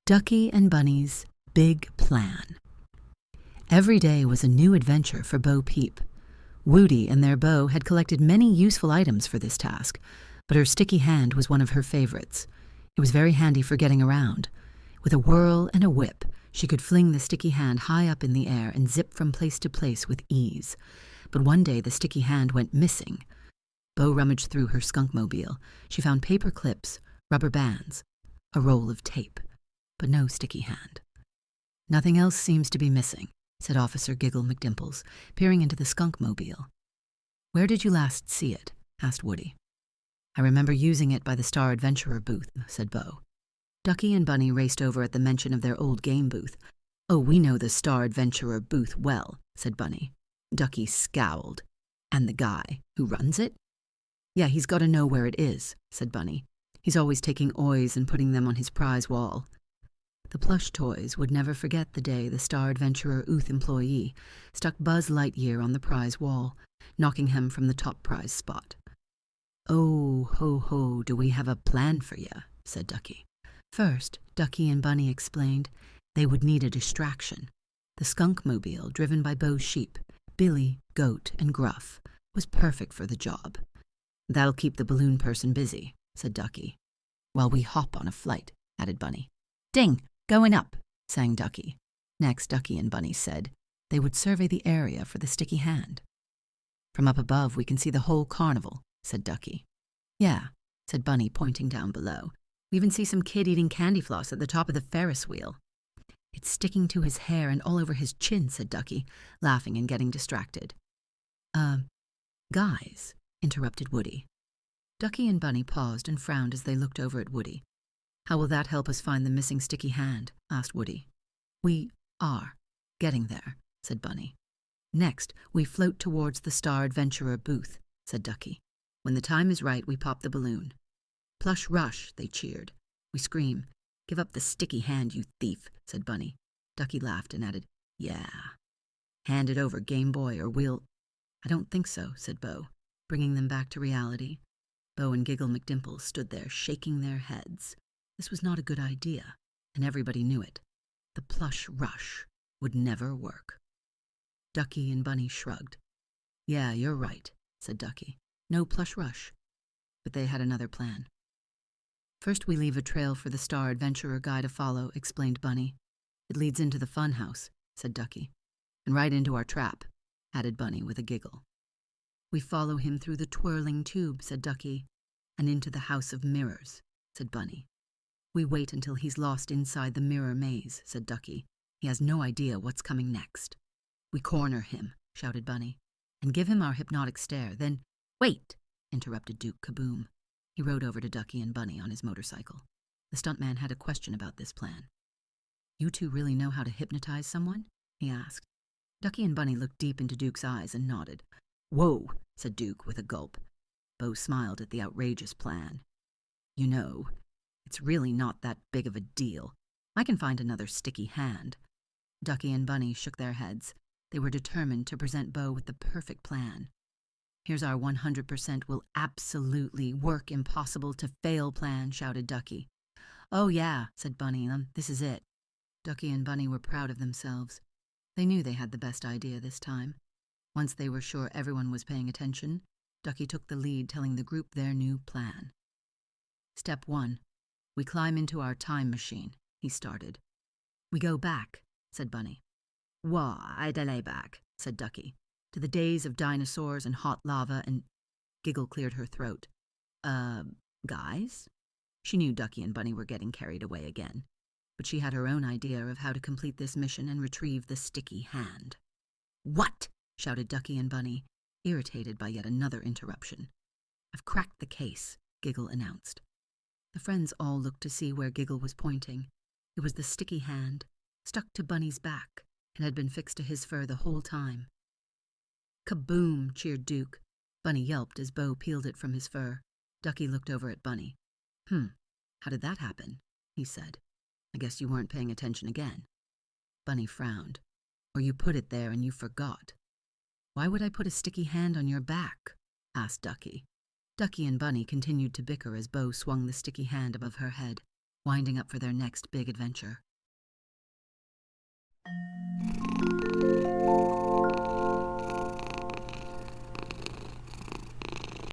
Ducky and Bunny's Big Plan. Every day was a new adventure for Bo Peep. Woody and their Bo had collected many useful items for this task, but her sticky hand was one of her favorites. It was very handy for getting around. With a whirl and a whip, she could fling the sticky hand high up in the air and zip from place to place with ease. But one day the sticky hand went missing. Bo rummaged through her skunkmobile. She found paper clips, rubber bands, a roll of tape, but no sticky hand. "Nothing else seems to be missing," said Officer Giggle McDimples, peering into the skunkmobile. "Where did you last see it?" asked Woody. "I remember using it by the Star Adventurer booth," said Bo. Ducky and Bunny raced over at the mention of their old game booth. "Oh, we know the Star Adventurer booth well," said Bunny. Ducky scowled. "And the guy who runs it?" "Yeah, he's got to know where it is," said Bunny. "He's always taking oys and putting them on his prize wall." The plush toys would never forget the day the Star Adventurer Ooth employee stuck Buzz Lightyear on the prize wall, knocking him from the top prize spot. "Oh, ho, ho, do we have a plan for ya?" said Ducky. First, Ducky and Bunny explained, they would need a distraction. The skunkmobile, driven by Bo's sheep, Billy, Goat, and Gruff, was perfect for the job. "That'll keep the balloon person busy," said Ducky. "While we hop on a flight," added Bunny. "Ding! Going up," sang Ducky. Next, Ducky and Bunny said they would survey the area for the sticky hand. "From up above we can see the whole carnival," said Ducky. "Yeah," said Bunny, pointing down below. "We even see some kid eating candy floss at the top of the Ferris wheel." "It's sticking to his hair and all over his chin," said Ducky, laughing and getting distracted. Guys," interrupted Woody. Ducky and Bunny paused and frowned as they looked over at Woody. "How will that help us find the missing sticky hand?" asked Woody. "We are getting there," said Bunny. "Next, we float towards the Star Adventurer booth," said Ducky. "When the time is right, we pop the balloon." "Plush rush," they cheered. We scream. "Give up the sticky hand, you thief," said Bunny. Ducky laughed and added, "Yeah. Hand it over, Game Boy, or we'll—" "I don't think so," said Bo, bringing them back to reality. Bo and Giggle McDimples stood there shaking their heads. This was not a good idea, and everybody knew it. The plush rush would never work. Ducky and Bunny shrugged. "Yeah, you're right," said Ducky. "No plush rush." But they had another plan. "First we leave a trail for the Star Adventurer guy to follow," explained Bunny. "It leads into the fun house," said Ducky. "And right into our trap," added Bunny with a giggle. "We follow him through the twirling tube," said Ducky. "And into the house of mirrors," said Bunny. "We wait until he's lost inside the mirror maze," said Ducky. "He has no idea what's coming next." "We corner him," shouted Bunny, "and give him our hypnotic stare. Then—" "Wait!" interrupted Duke Kaboom. He rode over to Ducky and Bunny on his motorcycle. The stuntman had a question about this plan. "You two really know how to hypnotize someone?" he asked. Ducky and Bunny looked deep into Duke's eyes and nodded. "Whoa," said Duke with a gulp. Bo smiled at the outrageous plan. "You know, it's really not that big of a deal. I can find another sticky hand." Ducky and Bunny shook their heads. They were determined to present Bo with the perfect plan. "Here's our 100% will absolutely work impossible to fail plan," shouted Ducky. "Oh yeah," said Bunny, "this is it." Ducky and Bunny were proud of themselves. They knew they had the best idea this time. Once they were sure everyone was paying attention, Ducky took the lead, telling the group their new plan. "Step 1. We climb into our time machine," he started. "We go back," said Bunny. "Why delay back," said Ducky, "to the days of dinosaurs and hot lava and—" Giggle cleared her throat. Guys?" She knew Ducky and Bunny were getting carried away again, but she had her own idea of how to complete this mission and retrieve the sticky hand. "What?" shouted Ducky and Bunny, irritated by yet another interruption. "I've cracked the case," Giggle announced. The friends all looked to see where Giggle was pointing. It was the sticky hand, stuck to Bunny's back, and had been fixed to his fur the whole time. "Kaboom!" cheered Duke. Bunny yelped as Bo peeled it from his fur. Ducky looked over at Bunny. How did that happen?" he said. "I guess you weren't paying attention again." Bunny frowned. "Or you put it there and you forgot." "Why would I put a sticky hand on your back?" asked Ducky. Ducky and Bunny continued to bicker as Bo swung the sticky hand above her head. winding up for their next big adventure.